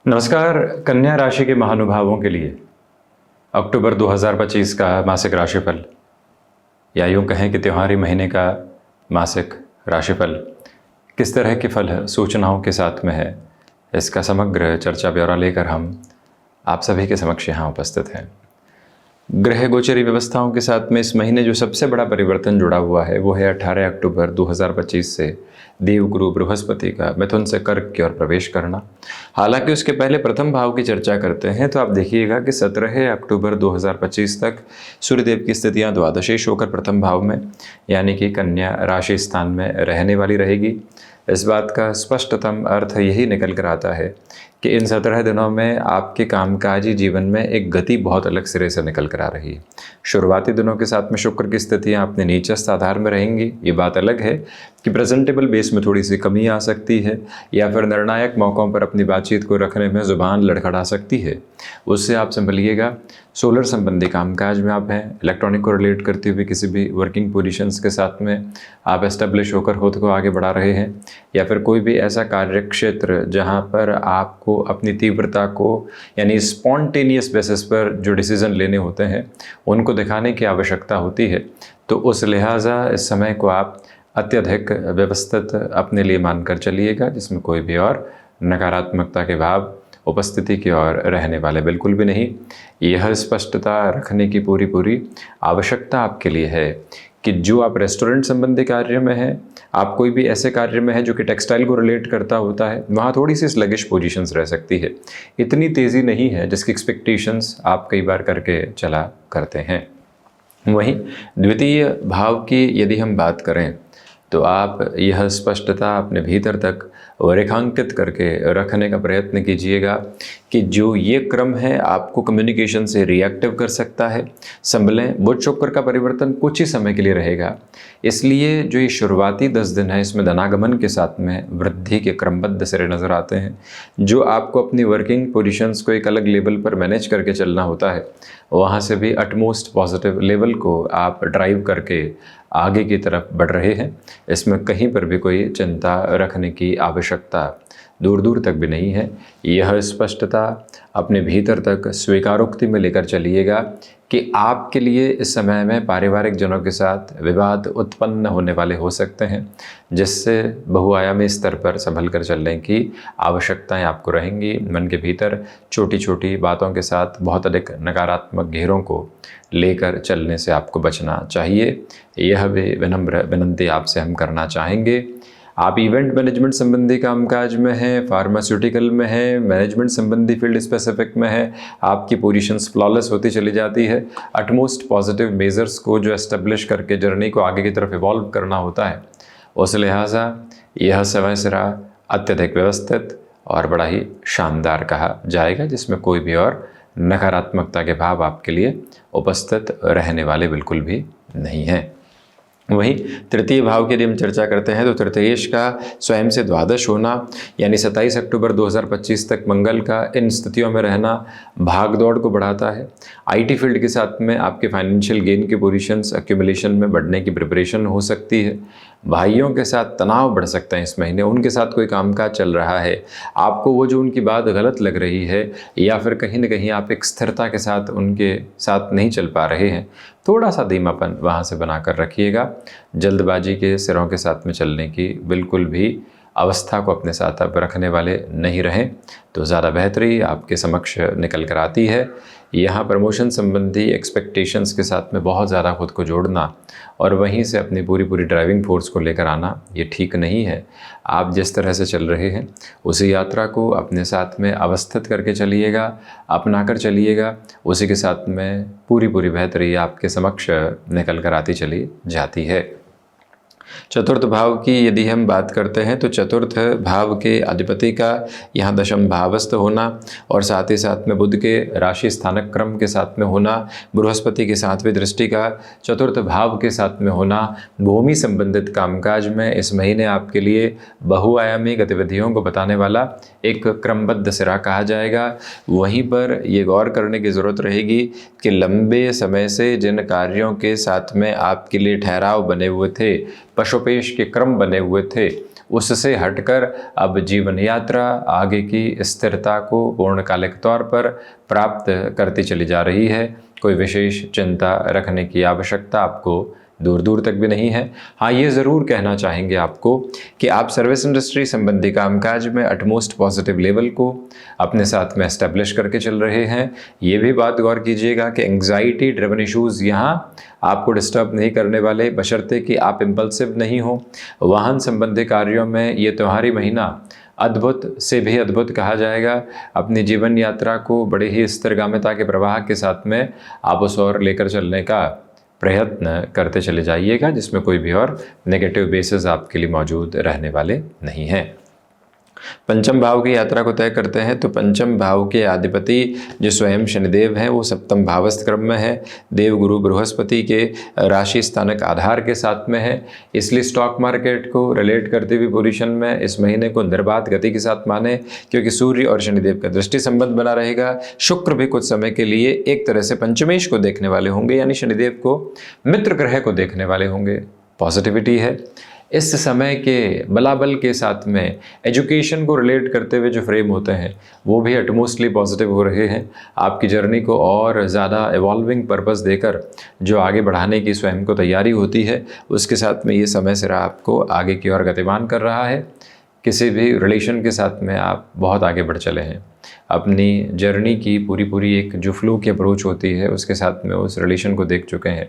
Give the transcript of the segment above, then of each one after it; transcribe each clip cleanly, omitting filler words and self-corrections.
नमस्कार। कन्या राशि के महानुभावों के लिए अक्टूबर 2025 का मासिक राशिफल, या यूँ कहें कि त्योहारी महीने का मासिक राशिफल किस तरह के फल सूचनाओं के साथ में है, इसका समग्र चर्चा ब्यौरा लेकर हम आप सभी के समक्ष यहाँ उपस्थित हैं। ग्रह गोचरी व्यवस्थाओं के साथ में इस महीने जो सबसे बड़ा परिवर्तन जुड़ा हुआ है वो है 18 अक्टूबर 2025 से देवगुरु बृहस्पति का मिथुन से कर्क की ओर प्रवेश करना। हालांकि उसके पहले प्रथम भाव की चर्चा करते हैं तो आप देखिएगा कि 17 अक्टूबर 2025 तक सूर्यदेव की स्थितियां द्वादशेश होकर प्रथम भाव में यानी कि कन्या राशि स्थान में रहने वाली रहेगी। इस बात का स्पष्टतम अर्थ यही निकल कर आता है कि इन 17 दिनों में आपके कामकाजी जीवन में एक गति बहुत अलग सिरे से निकल कर आ रही है। शुरुआती दिनों के साथ में शुक्र की स्थितियां अपने नीचस्थ आधार में रहेंगी। ये बात अलग है कि प्रेजेंटेबल बेस में थोड़ी सी कमी आ सकती है या फिर निर्णायक मौक़ों पर अपनी बातचीत को रखने में ज़ुबान लड़खड़ा सकती है। उससे आप संभलिएगा। सोलर संबंधी कामकाज में आप हैं, इलेक्ट्रॉनिक को रिलेट करते हुए किसी भी वर्किंग पोजीशंस के साथ में आप एस्टेब्लिश होकर खुद को आगे बढ़ा रहे हैं, या फिर कोई भी ऐसा कार्य क्षेत्र जहाँ पर आपको अपनी तीव्रता को यानी स्पॉन्टेनियस बेसिस पर जो डिसीज़न लेने होते हैं उनको दिखाने की आवश्यकता होती है, तो उस लिहाजा इस समय को आप अत्यधिक व्यवस्थित अपने लिए मानकर चलिएगा, जिसमें कोई भी और नकारात्मकता के भाव उपस्थिति की ओर रहने वाले बिल्कुल भी नहीं। यह स्पष्टता रखने की पूरी आवश्यकता आपके लिए है कि जो आप रेस्टोरेंट संबंधी कार्य में हैं, आप कोई भी ऐसे कार्य में हैं जो कि टेक्सटाइल को रिलेट करता होता है, वहाँ थोड़ी सी स्लगिश पोजीशंस रह सकती है। इतनी तेज़ी नहीं है जिसकी एक्सपेक्टेशंस आप कई बार करके चला करते हैं। वहीं द्वितीय भाव की यदि हम बात करें तो आप यह स्पष्टता अपने भीतर तक रेखांकित करके रखने का प्रयत्न कीजिएगा कि जो ये क्रम है आपको कम्युनिकेशन से रिएक्टिव कर सकता है। संभलें। बुध शुक्र का परिवर्तन कुछ ही समय के लिए रहेगा, इसलिए जो ये शुरुआती 10 दिन है इसमें धनागमन के साथ में वृद्धि के क्रमबद्ध सिरे नज़र आते हैं। जो आपको अपनी वर्किंग पोजीशंस को एक अलग लेवल पर मैनेज करके चलना होता है, वहाँ से भी अटमोस्ट पॉजिटिव लेवल को आप ड्राइव करके आगे की तरफ बढ़ रहे हैं। इसमें कहीं पर भी कोई चिंता रखने की आवश्यकता दूर दूर तक भी नहीं है। यह स्पष्टता अपने भीतर तक स्वीकारोक्ति में लेकर चलिएगा कि आपके लिए इस समय में पारिवारिक जनों के साथ विवाद उत्पन्न होने वाले हो सकते हैं, जिससे बहुआयामी स्तर पर संभल कर चलने की आवश्यकताएं आपको रहेंगी। मन के भीतर छोटी छोटी बातों के साथ बहुत अधिक नकारात्मक घेरों को लेकर चलने से आपको बचना चाहिए। यह भी विनम्र विनंती आपसे हम करना चाहेंगे। आप इवेंट मैनेजमेंट संबंधी कामकाज में हैं, फार्मास्यूटिकल में हैं, मैनेजमेंट संबंधी फील्ड स्पेसिफिक में है, आपकी पोजीशंस फ्लॉलेस होती चली जाती है। अटमोस्ट पॉजिटिव मेजर्स को जो एस्टेब्लिश करके जर्नी को आगे की तरफ इवॉल्व करना होता है, उस लिहाजा यह समय सिरा अत्यधिक व्यवस्थित और बड़ा ही शानदार कहा जाएगा, जिसमें कोई भी और नकारात्मकता के भाव आपके लिए उपस्थित रहने वाले बिल्कुल भी नहीं हैं। वहीं तृतीय भाव की यदि हम चर्चा करते हैं तो तृतीयेश का स्वयं से द्वादश होना यानी 27 अक्टूबर 2025 तक मंगल का इन स्थितियों में रहना भाग दौड़ को बढ़ाता है। आईटी फील्ड के साथ में आपके फाइनेंशियल गेन के पोजीशंस एक्यूमुलेशन में बढ़ने की प्रिपरेशन हो सकती है। भाइयों के साथ तनाव बढ़ सकते हैं इस महीने, उनके साथ कोई कामकाज चल रहा है, आपको वो जो उनकी बात गलत लग रही है या फिर कहीं ना कहीं आप एक स्थिरता के साथ उनके साथ नहीं चल पा रहे हैं, थोड़ा सा धीमापन वहाँ से बनाकर रखिएगा। जल्दबाजी के सिरों के साथ में चलने की बिल्कुल भी अवस्था को अपने साथ अब रखने वाले नहीं रहें तो ज़्यादा बेहतरी आपके समक्ष निकल कर आती है। यहाँ प्रमोशन संबंधी एक्सपेक्टेशंस के साथ में बहुत ज़्यादा खुद को जोड़ना और वहीं से अपनी पूरी ड्राइविंग फोर्स को लेकर आना, ये ठीक नहीं है। आप जिस तरह से चल रहे हैं उसी यात्रा को अपने साथ में अवस्थित करके चलिएगा, अपना कर चलिएगा। उसी के साथ में पूरी बेहतरी आपके समक्ष निकल कर आती चली जाती है। चतुर्थ भाव की यदि हम बात करते हैं तो चतुर्थ भाव के अधिपति का यहाँ दशम भावस्थ होना और साथ ही साथ में बुध के राशि स्थानक क्रम के साथ में होना, बृहस्पति की 7वीं दृष्टि का चतुर्थ भाव के साथ में होना, भूमि संबंधित कामकाज में इस महीने आपके लिए बहुआयामी गतिविधियों को बताने वाला एक क्रमबद्ध सिरा कहा जाएगा। वहीं पर ये गौर करने की ज़रूरत रहेगी कि लंबे समय से जिन कार्यों के साथ में आपके लिए ठहराव बने हुए थे, पशुपेश के क्रम बने हुए थे, उससे हटकर अब जीवन यात्रा आगे की स्थिरता को पूर्णकालिक तौर पर प्राप्त करती चली जा रही है। कोई विशेष चिंता रखने की आवश्यकता आपको दूर दूर तक भी नहीं है। हाँ, ये ज़रूर कहना चाहेंगे आपको कि आप सर्विस इंडस्ट्री संबंधी कामकाज में अटमोस्ट पॉजिटिव लेवल को अपने साथ में एस्टेब्लिश करके चल रहे हैं। ये भी बात गौर कीजिएगा कि एंग्जाइटी ड्रिवन इशूज़ यहाँ आपको डिस्टर्ब नहीं करने वाले, बशर्ते कि आप इम्पल्सिव नहीं हो। वाहन संबंधी कार्यों में ये त्योहारी महीना अद्भुत से भी अद्भुत कहा जाएगा। अपनी जीवन यात्रा को बड़े ही स्थिरगामिता के प्रवाह के साथ में आप उस ओर लेकर चलने का प्रयत्न करते चले जाइएगा, जिसमें कोई भी और नेगेटिव बेसिस आपके लिए मौजूद रहने वाले नहीं हैं। पंचम भाव की यात्रा को तय करते हैं तो पंचम भाव के अधिपति जो स्वयं शनिदेव हैं वो सप्तम भावस्थ क्रम में है, देव गुरु बृहस्पति के राशि स्थानक आधार के साथ में है। इसलिए स्टॉक मार्केट को रिलेट करते हुए पोजीशन में इस महीने को निर्बाध गति के साथ माने, क्योंकि सूर्य और शनिदेव का दृष्टि संबंध बना रहेगा। शुक्र भी कुछ समय के लिए एक तरह से पंचमेश को देखने वाले होंगे, यानी शनिदेव को मित्र ग्रह को देखने वाले होंगे। पॉजिटिविटी है। इस समय के बलाबल के साथ में एजुकेशन को रिलेट करते हुए जो फ्रेम होते हैं वो भी अटमोस्टली पॉजिटिव हो रहे हैं। आपकी जर्नी को और ज़्यादा इवॉल्विंग पर्पस देकर जो आगे बढ़ाने की स्वयं को तैयारी होती है, उसके साथ में ये समय सिरा आपको आगे की ओर गतिमान कर रहा है। किसी भी रिलेशन के साथ में आप बहुत आगे बढ़ चले हैं। अपनी जर्नी की पूरी एक जो फ्लो की अप्रोच होती है उसके साथ में उस रिलेशन को देख चुके हैं।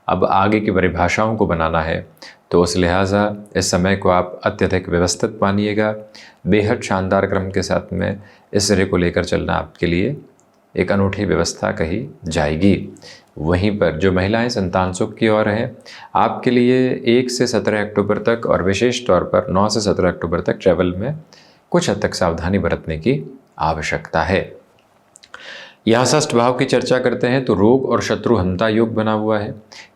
अब आगे की परिभाषाओं को बनाना है, तो उस लिहाजा इस समय को आप अत्यधिक व्यवस्थित मानिएगा। बेहद शानदार क्रम के साथ में इस सिरे को लेकर चलना आपके लिए एक अनूठी व्यवस्था कही जाएगी। वहीं पर जो महिलाएं संतान सुख की ओर हैं, आपके लिए 1 से 17 अक्टूबर तक और विशेष तौर पर 9 से 17 अक्टूबर तक ट्रैवल में कुछ हद तक सावधानी बरतने की आवश्यकता है। यहाँ षष्ठ भाव की चर्चा करते हैं तो रोग और शत्रु हंता योग बना हुआ है।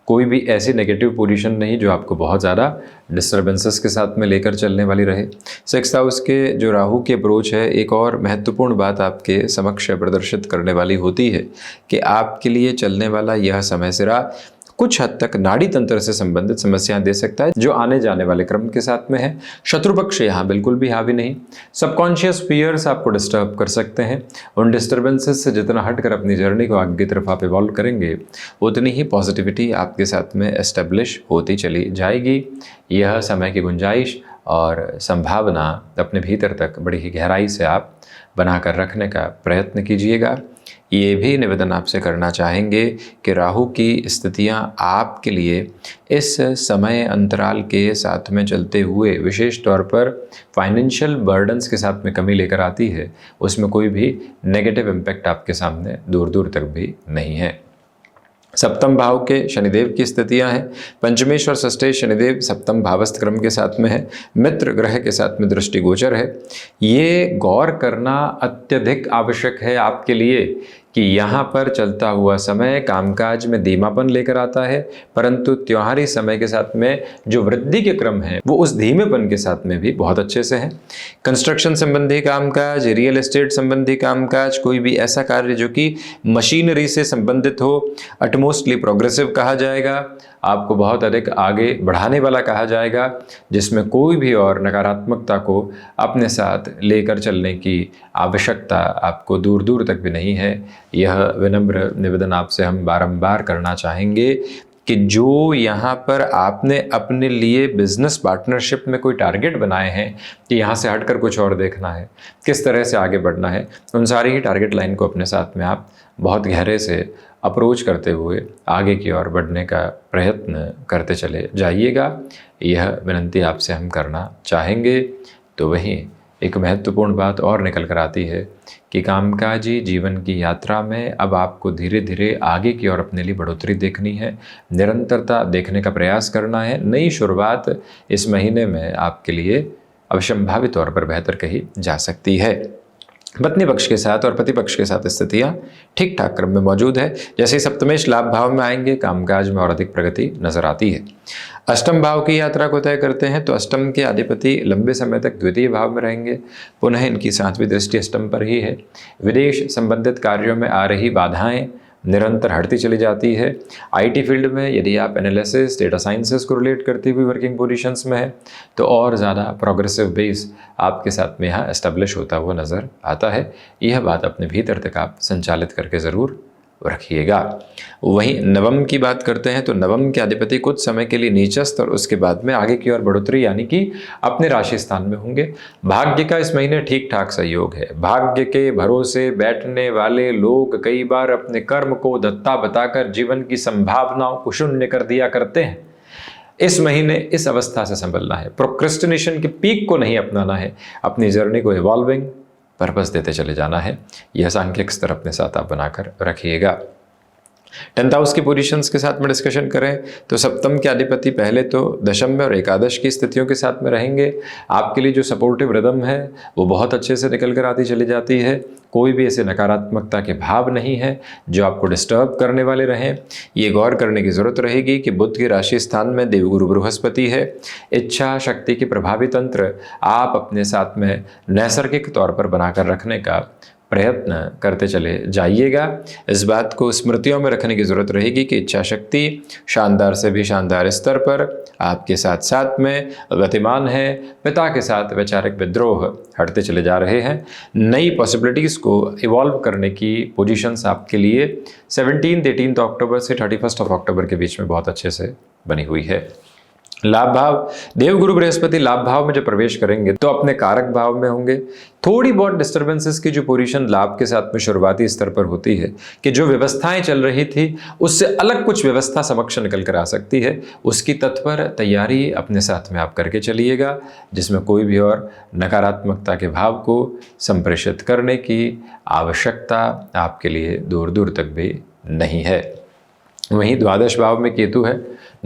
कोई भी ऐसी नेगेटिव पोजीशन नहीं जो आपको बहुत ज़्यादा डिस्टर्बेंसेस के साथ में लेकर चलने वाली रहे। 6th हाउस के जो राहु की अप्रोच है, एक और महत्वपूर्ण बात आपके समक्ष प्रदर्शित करने वाली होती है कि आपके लिए चलने वाला यह समय सिरा कुछ हद तक नाड़ी तंत्र से संबंधित समस्याएं दे सकता है, जो आने जाने वाले क्रम के साथ में है। शत्रु पक्ष यहाँ बिल्कुल भी हावी नहीं। सबकॉन्शियस फियर्स आपको डिस्टर्ब कर सकते हैं। उन डिस्टर्बेंसेस से जितना हटकर अपनी जर्नी को आगे की तरफ आप इवॉल्व करेंगे, उतनी ही पॉजिटिविटी आपके साथ में एस्टेब्लिश होती चली जाएगी। यह समय की गुंजाइश और संभावना अपने भीतर तक बड़ी ही गहराई से आप बनाकर रखने का प्रयत्न कीजिएगा। ये भी निवेदन आपसे करना चाहेंगे कि राहु की स्थितियां आपके लिए इस समय अंतराल के साथ में चलते हुए विशेष तौर पर फाइनेंशियल बर्डन्स के साथ में कमी लेकर आती है। उसमें कोई भी नेगेटिव इम्पैक्ट आपके सामने दूर दूर तक भी नहीं है। सप्तम भाव के शनिदेव की स्थितियां हैं। पंचमेश और षष्ठेश शनिदेव सप्तम भावस्थ क्रम के साथ में है, मित्र ग्रह के साथ में दृष्टिगोचर है। ये गौर करना अत्यधिक आवश्यक है आपके लिए कि यहाँ पर चलता हुआ समय कामकाज में धीमापन लेकर आता है, परंतु त्योहारी समय के साथ में जो वृद्धि के क्रम है वो उस धीमेपन के साथ में भी बहुत अच्छे से है। कंस्ट्रक्शन संबंधी कामकाज, रियल एस्टेट संबंधी कामकाज, कोई भी ऐसा कार्य जो कि मशीनरी से संबंधित हो, अटमोस्टली प्रोग्रेसिव कहा जाएगा, आपको बहुत अधिक आगे बढ़ाने वाला कहा जाएगा, जिसमें कोई भी और नकारात्मकता को अपने साथ लेकर चलने की आवश्यकता आपको दूर दूर तक भी नहीं है। यह विनम्र निवेदन आपसे हम बारंबार करना चाहेंगे कि जो यहाँ पर आपने अपने लिए बिजनेस पार्टनरशिप में कोई टारगेट बनाए हैं कि यहाँ से हटकर कुछ और देखना है, किस तरह से आगे बढ़ना है, उन सारी ही टारगेट लाइन को अपने साथ में आप बहुत गहरे से अप्रोच करते हुए आगे की ओर बढ़ने का प्रयत्न करते चले जाइएगा। यह विनंती आपसे हम करना चाहेंगे। तो वहीं एक महत्वपूर्ण बात और निकल कर आती है कि कामकाजी जीवन की यात्रा में अब आपको धीरे धीरे आगे की ओर अपने लिए बढ़ोतरी देखनी है, निरंतरता देखने का प्रयास करना है। नई शुरुआत इस महीने में आपके लिए अवश्यंभावी तौर पर बेहतर कही जा सकती है। पत्नी पक्ष के साथ और पति पक्ष के साथ स्थितियां ठीक ठाक क्रम में मौजूद है। जैसे ही सप्तमेश लाभ भाव में आएंगे, कामकाज में और अधिक प्रगति नजर आती है। अष्टम भाव की यात्रा को तय करते हैं तो अष्टम के अधिपति लंबे समय तक द्वितीय भाव में रहेंगे। पुनः इनकी 7वीं दृष्टि अष्टम पर ही है। विदेश संबंधित कार्यों में आ रही बाधाएं निरंतर हटती चली जाती है। आईटी फील्ड में यदि आप एनालिसिस, डेटा साइंसेस को रिलेट करती हुई वर्किंग पोजीशंस में है तो और ज़्यादा प्रोग्रेसिव बेस आपके साथ में यहाँ एस्टेब्लिश होता हुआ नज़र आता है। यह बात अपने भीतर तक आप संचालित करके ज़रूर रखिएगा। वहीं नवम की बात करते हैं तो नवम के अधिपति कुछ समय के लिए नीचस्थ और उसके बाद में आगे की ओर बढ़ोतरी यानी कि अपने राशि स्थान में होंगे। भाग्य का इस महीने ठीक ठाक सहयोग है। भाग्य के भरोसे बैठने वाले लोग कई बार अपने कर्म को दत्ता बताकर जीवन की संभावनाओं को शून्य कर दिया करते हैं। इस महीने इस अवस्था से संभलना है। प्रोक्रेस्टिनेशन के पीक को नहीं अपनाना है। अपनी जर्नी को इवॉल्विंग पर्पस देते चले जाना है। यह सांख्यिक स्तर अपने साथ आप बनाकर रखिएगा। 10th हाउस की पोजीशंस के साथ में डिस्कशन करें तो सप्तम के अधिपति पहले तो दशम में और एकादश की स्थितियों के साथ में रहेंगे। आपके लिए जो सपोर्टिव रिदम है वो बहुत अच्छे से निकल कर आती चली जाती है। कोई भी ऐसे नकारात्मकता के भाव नहीं है जो आपको डिस्टर्ब करने वाले रहें। ये गौर करने की ज़रूरत रहेगी कि बुध की राशि स्थान में देवगुरु बृहस्पति है। इच्छा शक्ति की प्रभावी तंत्र आप अपने साथ में नैसर्गिक तौर पर बनाकर रखने का प्रयत्न करते चले जाइएगा। इस बात को स्मृतियों में रखने की ज़रूरत रहेगी कि इच्छा शक्ति शानदार से भी शानदार स्तर पर आपके साथ साथ में गतिमान है। पिता के साथ वैचारिक विद्रोह हटते चले जा रहे हैं। नई पॉसिबिलिटीज़ को इवॉल्व करने की पोजीशंस आपके लिए 18 अक्टूबर से 31 अक्टूबर के बीच में बहुत अच्छे से बनी हुई है। लाभ भाव, देवगुरु बृहस्पति लाभ भाव में जब प्रवेश करेंगे तो अपने कारक भाव में होंगे। थोड़ी बहुत डिस्टर्बेंसेस की जो पोजीशन लाभ के साथ में शुरुआती स्तर पर होती है कि जो व्यवस्थाएं चल रही थी उससे अलग कुछ व्यवस्था समक्ष निकल कर आ सकती है, उसकी तत्पर तैयारी अपने साथ में आप करके चलिएगा, जिसमें कोई भी और नकारात्मकता के भाव को संप्रेषित करने की आवश्यकता आपके लिए दूर दूर तक भी नहीं है। वहीं द्वादश भाव में केतु है।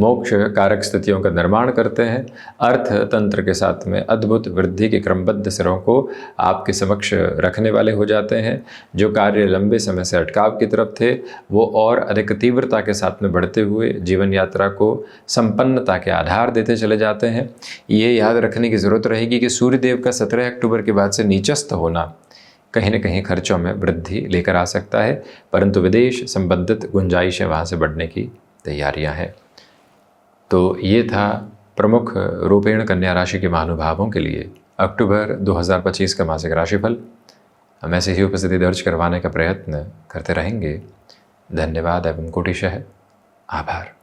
मोक्ष कारक स्थितियों का निर्माण करते हैं। अर्थ तंत्र के साथ में अद्भुत वृद्धि के क्रमबद्ध सिरों को आपके समक्ष रखने वाले हो जाते हैं। जो कार्य लंबे समय से अटकाव की तरफ थे वो और अधिक तीव्रता के साथ में बढ़ते हुए जीवन यात्रा को संपन्नता के आधार देते चले जाते हैं। ये याद रखने की ज़रूरत रहेगी कि सूर्यदेव का 17 अक्टूबर के बाद से नीचस्थ होना कहीं न कहीं खर्चों में वृद्धि लेकर आ सकता है, परंतु विदेश संबंधित गुंजाइशें वहाँ से बढ़ने की तैयारियाँ हैं। तो ये था प्रमुख रूपेण कन्या राशि के महानुभावों के लिए अक्टूबर 2025 का मासिक राशिफल। हम ऐसे ही उपस्थिति दर्ज करवाने का प्रयत्न करते रहेंगे। धन्यवाद एवं कोटिशः आभार।